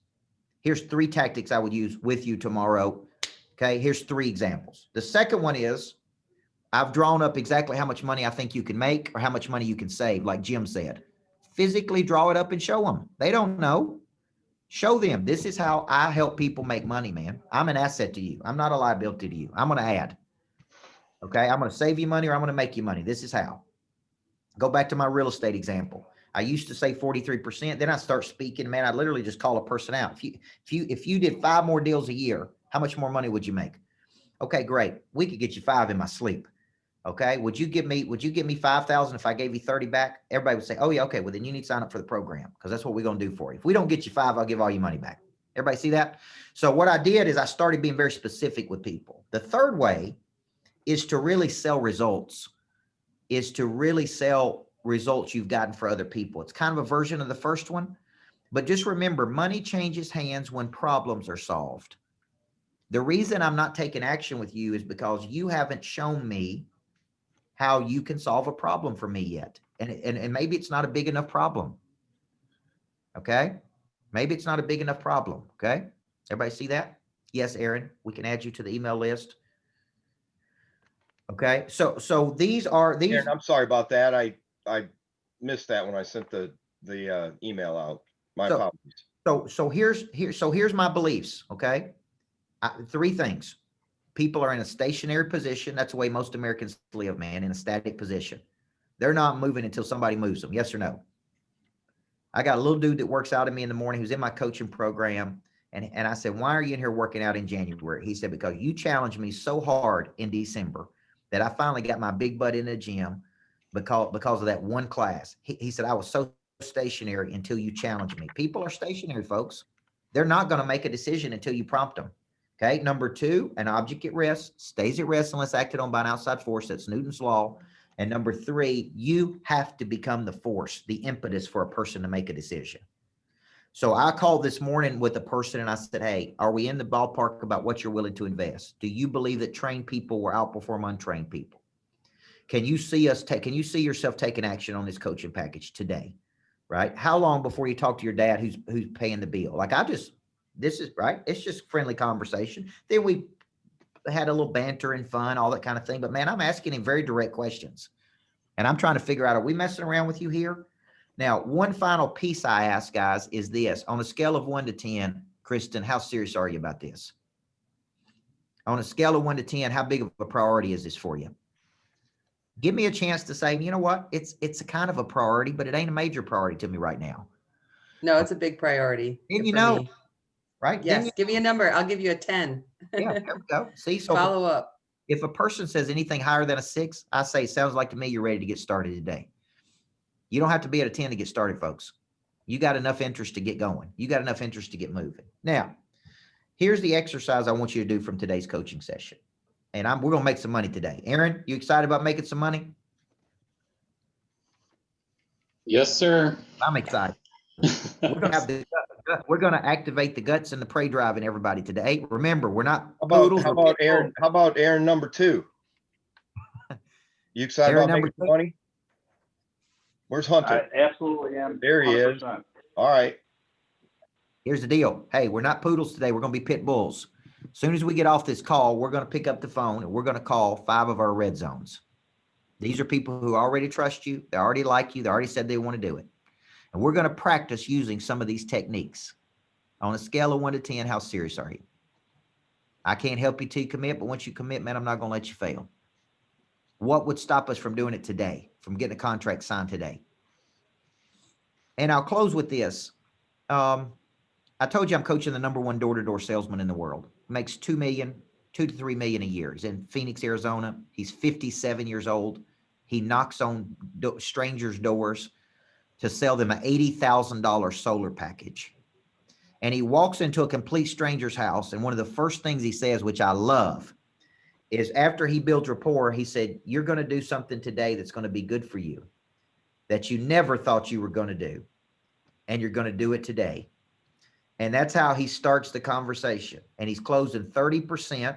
Here's 3 tactics I would use with you tomorrow. Okay. Here's 3 examples. The second one is, I've drawn up exactly how much money I think you can make or how much money you can save, like Jim said. Physically draw it up and show them. They don't know. Show them. This is how I help people make money, man. I'm an asset to you. I'm not a liability to you. I'm going to add. Okay. I'm going to save you money or I'm going to make you money. This is how. Go back to my real estate example. I used to say 43%. Then I start speaking, man. I literally just call a person out. If you did 5 more deals a year, how much more money would you make? Okay, great. We could get you 5 in my sleep. Okay. Would you give me 5,000 if I gave you 30 back? Everybody would say, oh yeah. Okay. Well, then you need to sign up for the program because that's what we're going to do for you. If we don't get you 5, I'll give all your money back. Everybody see that? So what I did is I started being very specific with people. The third way is to really sell results, you've gotten for other people. It's kind of a version of the first one, but just remember, money changes hands when problems are solved. The reason I'm not taking action with you is because you haven't shown me how you can solve a problem for me yet. And maybe it's not a big enough problem. Okay. Maybe it's not a big enough problem. Okay. Everybody see that? Yes, Aaron, we can add you to the email list. Okay. So these are these. Aaron, I'm sorry about that. I missed that when I sent the email out. My apologies. So here's my beliefs. Okay. 3 things. People are in a stationary position. That's the way most Americans live, man, in a static position. They're not moving until somebody moves them. Yes or no? I got a little dude that works out of me in the morning who's in my coaching program. And I said, why are you in here working out in January? He said, because you challenged me so hard in December that I finally got my big butt in the gym because of that one class. He said, I was so stationary until you challenged me. People are stationary, folks. They're not going to make a decision until you prompt them. Okay. Number 2, an object at rest stays at rest unless acted on by an outside force. That's Newton's law. And number 3, you have to become the force, the impetus for a person to make a decision. So I called this morning with a person and I said, hey, are we in the ballpark about what you're willing to invest? Do you believe that trained people will outperform untrained people? Can you see yourself taking action on this coaching package today? Right? How long before you talk to your dad who's paying the bill? This is right. It's just friendly conversation. Then we had a little banter and fun, all that kind of thing. But man, I'm asking him very direct questions. And I'm trying to figure out, are we messing around with you here? Now, one final piece I ask guys is this. On a scale of 1 to 10, Kristen, how serious are you about this? On a scale of 1 to 10, how big of a priority is this for you? Give me a chance to say, you know what? It's a kind of a priority, but it ain't a major priority to me right now. No, it's a big priority. And you for know, me. right? Yes, give me a number. I'll give you a 10. Yeah, there we go. See, so Follow up. if a person says anything higher than a 6, I say, sounds like to me you're ready to get started today. You don't have to be at a 10 to get started, folks. You got enough interest to get going. You got enough interest to get moving. Now, here's the exercise I want you to do from today's coaching session. And we're going to make some money today. Aaron, you excited about making some money? Yes, sir. I'm excited. We're going to activate the guts and the prey drive in everybody today. Remember, we're not poodles. How about Aaron? How about Aaron number 2? You excited Aaron about number making 2? money? Where's Hunter? I absolutely am. There he is. 100%. All right. Here's the deal. Hey, we're not poodles today. We're going to be pit bulls. As soon as we get off this call, we're going to pick up the phone and we're going to call 5 of our red zones. These are people who already trust you. They already like you. They already said they want to do it. And we're going to practice using some of these techniques. On a scale of 1 to 10, how serious are you? I can't help you till you commit, but once you commit, man, I'm not going to let you fail. What would stop us from doing it today, from getting a contract signed today? And I'll close with this. I told you I'm coaching the #1 door-to-door salesman in the world. Makes $2 to 3 million a year. He's in Phoenix, Arizona. He's 57 years old. He knocks on strangers' doors to sell them an $80,000 solar package. And he walks into a complete stranger's house. And one of the first things he says, which I love, is after he builds rapport, he said, you're going to do something today that's going to be good for you that you never thought you were going to do. And you're going to do it today. And that's how he starts the conversation. And he's closing 30%,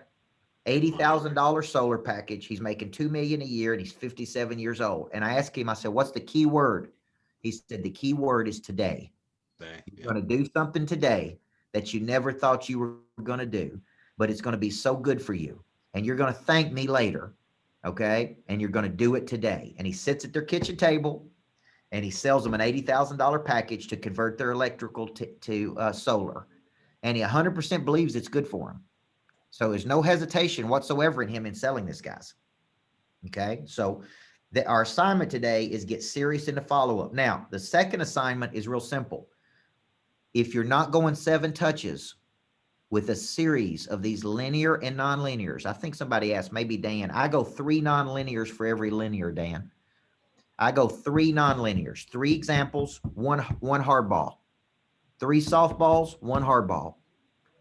$80,000 solar package. He's making $2 million a year and he's 57 years old. And I asked him, I said, what's the key word? He said, the key word is today. You're going to do something today that you never thought you were going to do, but it's going to be so good for you. And you're going to thank me later. Okay. And you're going to do it today. And he sits at their kitchen table and he sells them an $80,000 package to convert their electrical to solar. And he 100% believes it's good for him. So there's no hesitation whatsoever in him in selling this, guys. Okay. So our assignment today is get serious in the follow-up. Now, the second assignment is real simple. If you're not going 7 touches with a series of these linear and non-linears, I think somebody asked, maybe Dan, I go 3 non-linears for every linear, Dan. I go 3 non-linears, 3 examples, one hard ball, 3 softballs, 1 hard ball,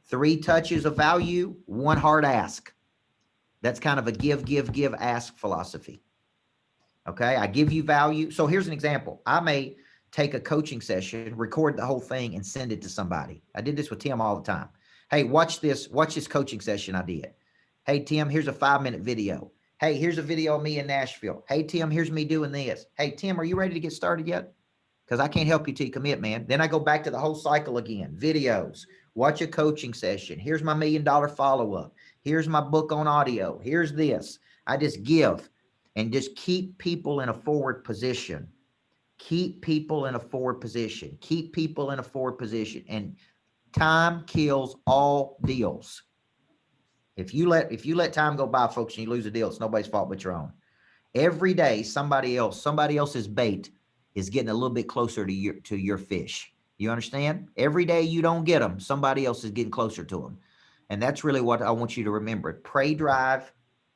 3 touches of value, 1 hard ask. That's kind of a give, ask philosophy. Okay. I give you value. So here's an example. I may take a coaching session, record the whole thing and send it to somebody. I did this with Tim all the time. Hey, watch this coaching session I did. Hey, Tim, here's a 5-minute video. Hey, here's a video of me in Nashville. Hey, Tim, here's me doing this. Hey, Tim, are you ready to get started yet? Because I can't help you till you commit, man. Then I go back to the whole cycle again. Videos, watch a coaching session. Here's my $1 million follow-up. Here's my book on audio. Here's this. I just give and just keep people in a forward position. Keep people in a forward position. Keep people in a forward position. And time kills all deals. If you let time go by, folks, and you lose a deal, it's nobody's fault but your own. Every day, somebody else's bait is getting a little bit closer to your fish. You understand? Every day you don't get them, somebody else is getting closer to them. And that's really what I want you to remember. Pray drive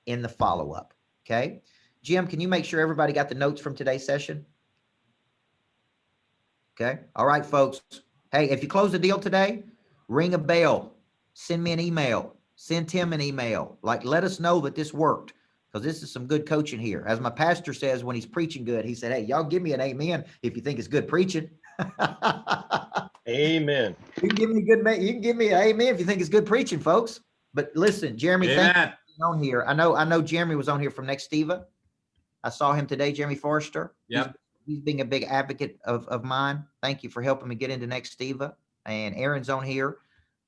in the follow-up. Okay. Jim, can you make sure everybody got the notes from today's session? Okay. All right, folks. Hey, if you close the deal today, ring a bell, send me an email, send Tim an email. Like, let us know that this worked, because this is some good coaching here. As my pastor says, when he's preaching good, he said, hey, y'all give me an amen if you think it's good preaching. Amen. You can give me an amen if you think it's good preaching, folks. But listen, Jeremy, thank you for being on here. I know Jeremy was on here from Nextiva. I saw him today, Jeremy Forrester. Yep. He's being a big advocate of mine. Thank you for helping me get into Nextiva. And Aaron's on here.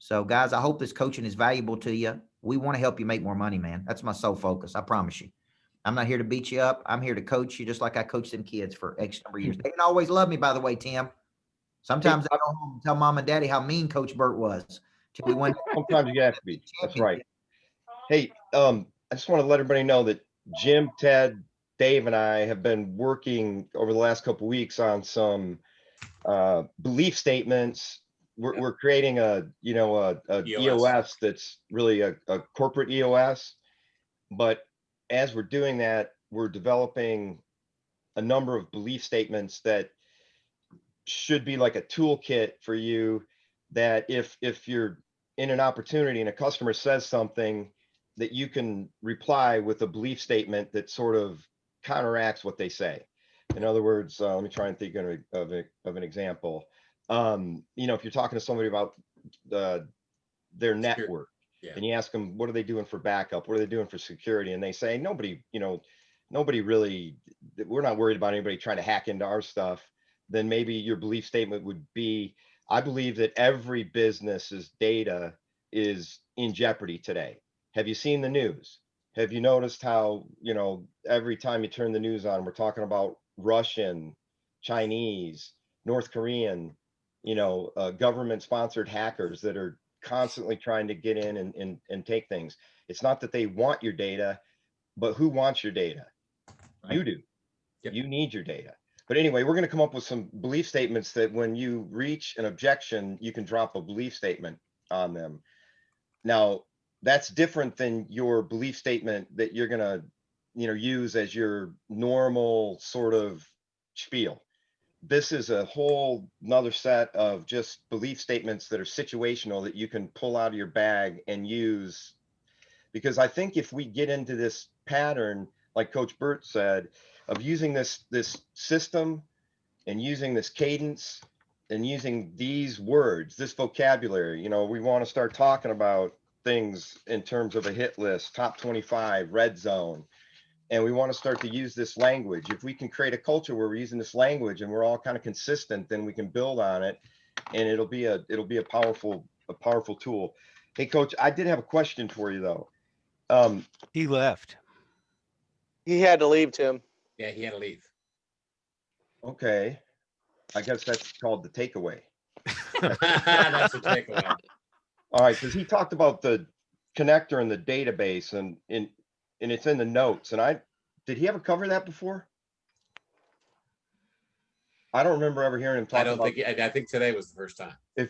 So guys, I hope this coaching is valuable to you. We want to help you make more money, man. That's my sole focus. I promise you. I'm not here to beat you up. I'm here to coach you just like I coached them kids for X number of years. They didn't always love me, by the way, Tim. Sometimes I go home and tell mom and daddy how mean Coach Burt was. Till we won. Sometimes you have to be. That's right. Hey, I just want to let everybody know that Jim, Ted, Dave, and I have been working over the last couple of weeks on some belief statements. We're creating a EOS that's really a corporate EOS. But as we're doing that, we're developing a number of belief statements that should be like a toolkit for you, that if you're in an opportunity and a customer says something, that you can reply with a belief statement that sort of counteracts what they say. In other words, let me try and think of an example. If you're talking to somebody about their network, and you ask them, what are they doing for backup? What are they doing for security? And they say, nobody really, we're not worried about anybody trying to hack into our stuff. Then maybe your belief statement would be, I believe that every business's data is in jeopardy today. Have you seen the news? Have you noticed how, every time you turn the news on, we're talking about Russian, Chinese, North Korean, government sponsored hackers that are constantly trying to get in and take things. It's not that they want your data, but who wants your data? Right. You do. Yep. You need your data. But anyway, we're going to come up with some belief statements that when you reach an objection, you can drop a belief statement on them. Now, that's different than your belief statement that you're going to, use as your normal sort of spiel. This is a whole another set of just belief statements that are situational that you can pull out of your bag and use. Because I think if we get into this pattern, like Coach Burt said, of using this system and using this cadence and using these words, this vocabulary, we want to start talking about things in terms of a hit list, top 25, red zone. And we want to start to use this language. If we can create a culture where we're using this language and we're all kind of consistent, then we can build on it, and it'll be a powerful tool. Hey, Coach, I did have a question for you though. He left. He had to leave, Tim. Yeah, he had to leave. Okay, I guess that's called the takeaway. That's a takeaway. All right, because he talked about the connector and the database, and it's in the notes. And did he ever cover that before? I don't remember ever hearing him talk about. I think today was the first time. If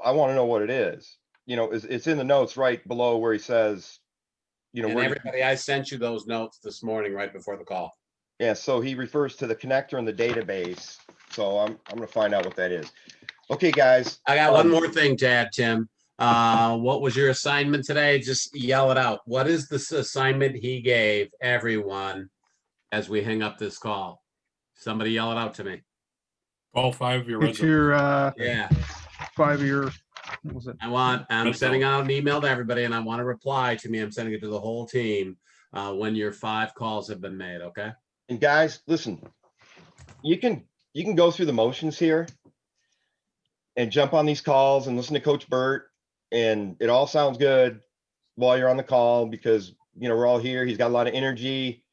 I want to know what it is, it's in the notes right below where he says, and everybody, I sent you those notes this morning right before the call. Yeah, so he refers to the connector and the database. So I'm going to find out what that is. Okay, guys. I got one more thing to add, Tim. What was your assignment today? Just yell it out. What is this assignment he gave everyone as we hang up this call? Somebody yell it out to me. All 5 of your It's your 5 year. What was it? I'm sending out an email to everybody, and I want to reply to me. I'm sending it to the whole team when your 5 calls have been made. Okay. And guys, listen, you can go through the motions here and jump on these calls and listen to Coach Burt, and it all sounds good while you're on the call because we're all here. He's got a lot of energy,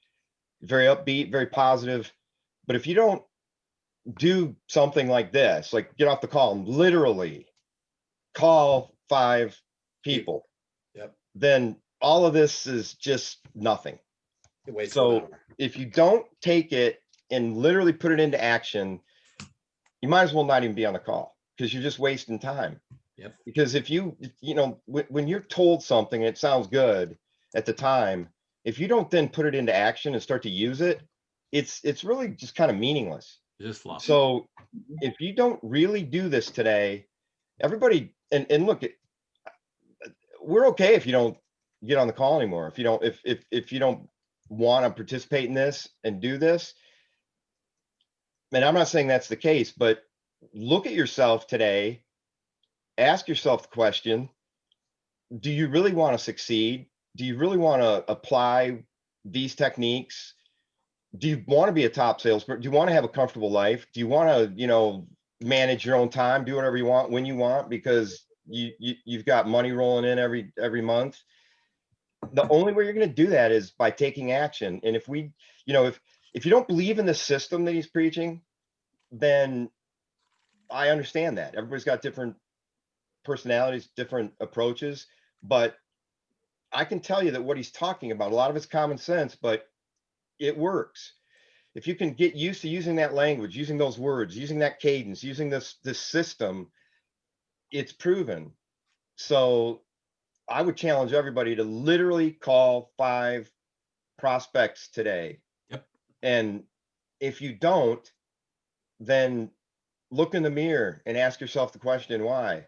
very upbeat, very positive. But if you don't do something like this, like get off the call and literally call 5 people, then all of this is just nothing. So if you don't take it and literally put it into action, you might as well not even be on the call because you're just wasting time. Yep. Because if when you're told something and it sounds good at the time, if you don't then put it into action and start to use it, it's really just kind of meaningless. Just fluff. So if you don't really do this today, everybody, and look, we're okay if you don't get on the call anymore. If you don't want to participate in this and do this, and I'm not saying that's the case, but look at yourself today, ask yourself the question, do you really want to succeed? Do you really want to apply these techniques? Do you want to be a top salesperson? Do you want to have a comfortable life? Do you want to, manage your own time, do whatever you want when you want because you've got money rolling in every month? the only way you're going to do that is by taking action. And if we, if you don't believe in the system that he's preaching, then I understand that everybody's got different personalities, different approaches, but I can tell you that what he's talking about, a lot of it's common sense, but it works. If you can get used to using that language, using those words, using that cadence, using this system, it's proven. So I would challenge everybody to literally call 5 prospects today. Yep. And if you don't, then look in the mirror and ask yourself the question, why?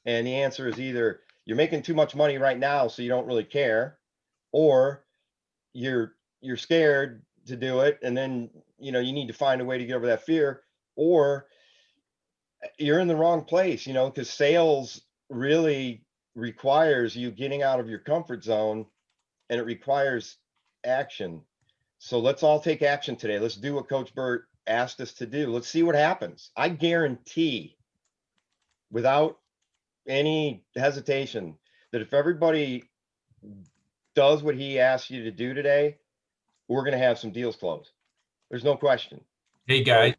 And the answer is either you're making too much money right now, so you don't really care, or you're scared to do it, and then you need to find a way to get over that fear, or you're in the wrong place, because sales really requires you getting out of your comfort zone, and it requires action. So let's all take action today. Let's do what Coach Burt asked us to do. Let's see what happens. I guarantee, without any hesitation, that if everybody does what he asks you to do today, we're going to have some deals closed. There's no question. Hey guys,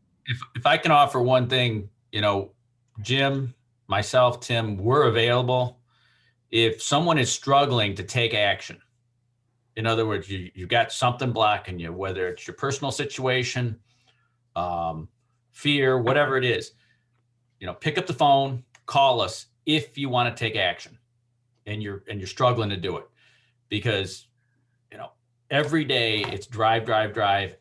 if I can offer one thing, Jim, myself, Tim, we're available. If someone is struggling to take action, in other words, you've got something blocking you, whether it's your personal situation, fear, whatever it is, pick up the phone, call us if you want to take action and you're struggling to do it, because every day it's drive,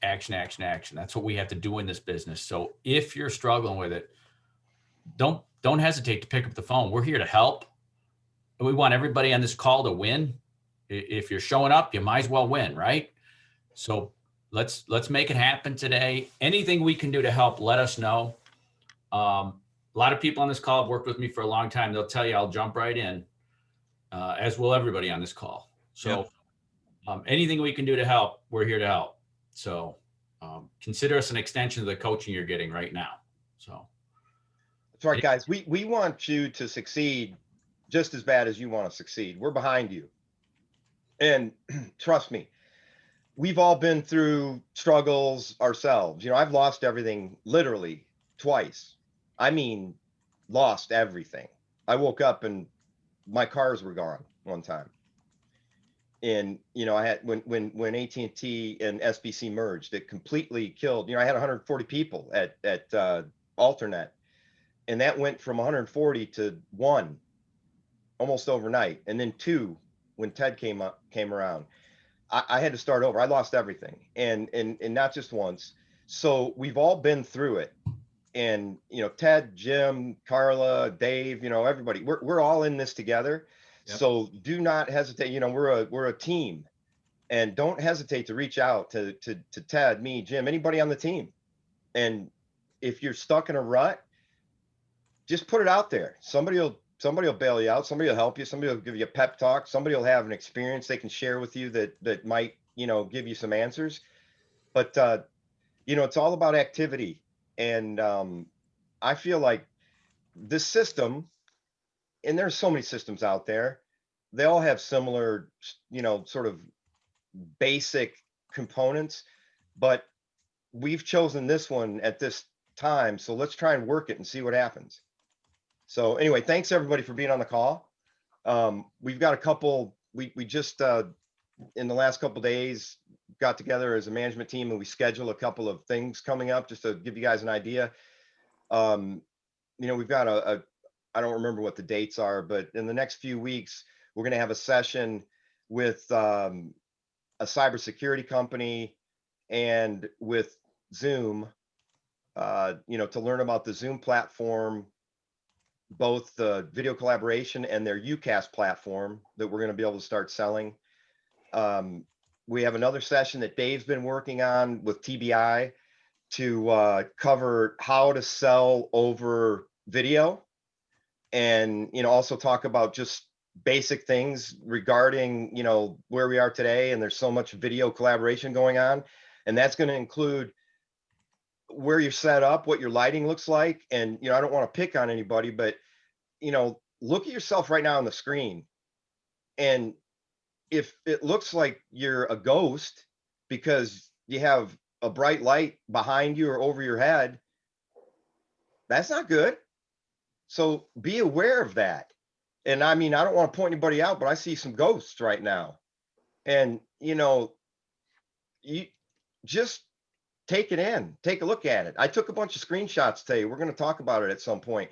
action. That's what we have to do in this business. So if you're struggling with it, don't hesitate to pick up the phone. We're here to help. We want everybody on this call to win. If you're showing up, you might as well win, right? So let's make it happen today. Anything we can do to help, let us know. A lot of people on this call have worked with me for a long time. They'll tell you I'll jump right in, as will everybody on this call. So anything we can do to help, we're here to help. So consider us an extension of the coaching you're getting right now. So that's right, guys. We want you to succeed just as bad as you want to succeed. We're behind you. And trust me, we've all been through struggles ourselves. I've lost everything literally twice. I mean, lost everything. I woke up and my cars were gone one time. And, I had, when AT&T and SBC merged, it completely killed, I had 140 people at Alternet, and that went from 140 to 1 almost overnight. And then 2 when Ted came around. I had to start over. I lost everything, and not just once. So we've all been through it. And, Ted, Jim, Carla, Dave, everybody, we're all in this together. Yep. So do not hesitate. We're a team, and don't hesitate to reach out to Ted, me, Jim, anybody on the team. And if you're stuck in a rut, just put it out there. Somebody will bail you out. Somebody will help you. Somebody will give you a pep talk. Somebody will have an experience they can share with you that might, give you some answers. But, it's all about activity. And I feel like this system, and there's so many systems out there, they all have similar, sort of basic components, but we've chosen this one at this time. So let's try and work it and see what happens. So anyway, thanks everybody for being on the call. We've got a couple, we just, in the last couple of days, got together as a management team, and we scheduled a couple of things coming up just to give you guys an idea. We've got I don't remember what the dates are, but in the next few weeks, we're going to have a session with a cybersecurity company and with Zoom, to learn about the Zoom platform, both the video collaboration and their UCAS platform that we're going to be able to start selling. We have another session that Dave's been working on with TBI to cover how to sell over video, and also talk about just basic things regarding where we are today. And there's so much video collaboration going on, and that's going to include where you're set up, what your lighting looks like. And I don't want to pick on anybody, but look at yourself right now on the screen, and if it looks like you're a ghost because you have a bright light behind you or over your head, that's not good. So be aware of that. And I mean, I don't want to point anybody out, but I see some ghosts right now. And, you know, you just take it in, take a look at it. I took a bunch of screenshots today. We're going to talk about it at some point,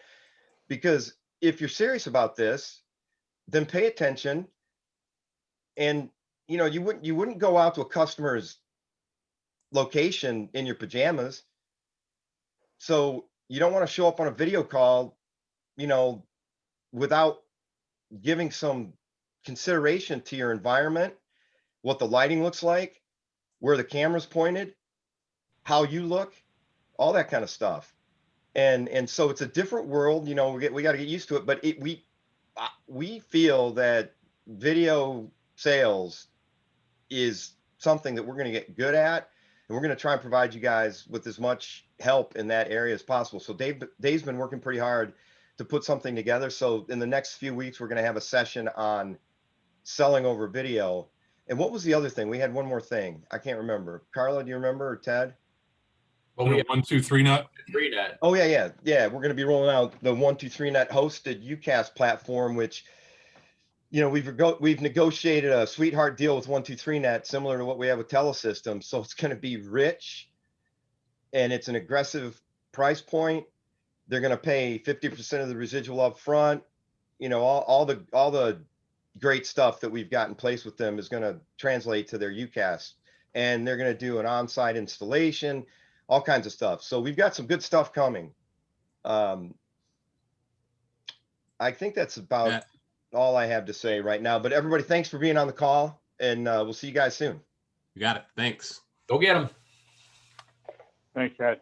because if you're serious about this, then pay attention. And, you know, you wouldn't go out to a customer's location in your pajamas. So you don't want to show up on a video call, you know, without giving some consideration to your environment, what the lighting looks like, where the camera's pointed, how you look, all that kind of stuff. And so it's a different world, you know, we got to get used to it, but we feel that video sales is something that we're going to get good at, and we're going to try and provide you guys with as much help in that area as possible. So Dave's been working pretty hard to put something together. So in the next few weeks, we're going to have a session on selling over video. And what was the other thing? We had one more thing. I can't remember. Carla, do you remember, or Ted? Well, we have 1, 2, 3 net. 3net. Oh yeah. We're going to be rolling out the 123net hosted UCAS platform, which, you know, we've negotiated a sweetheart deal with 123net, similar to what we have with Telesystem. So it's going to be rich, and it's an aggressive price point. They're going to pay 50% of the residual up front. You know, all the great stuff that we've got in place with them is going to translate to their UCAS, and they're going to do an on-site installation, all kinds of stuff. So we've got some good stuff coming. I think that's about all I have to say right now, but everybody, thanks for being on the call, and we'll see you guys soon. You got it. Thanks. Go get them. Thanks, Chad.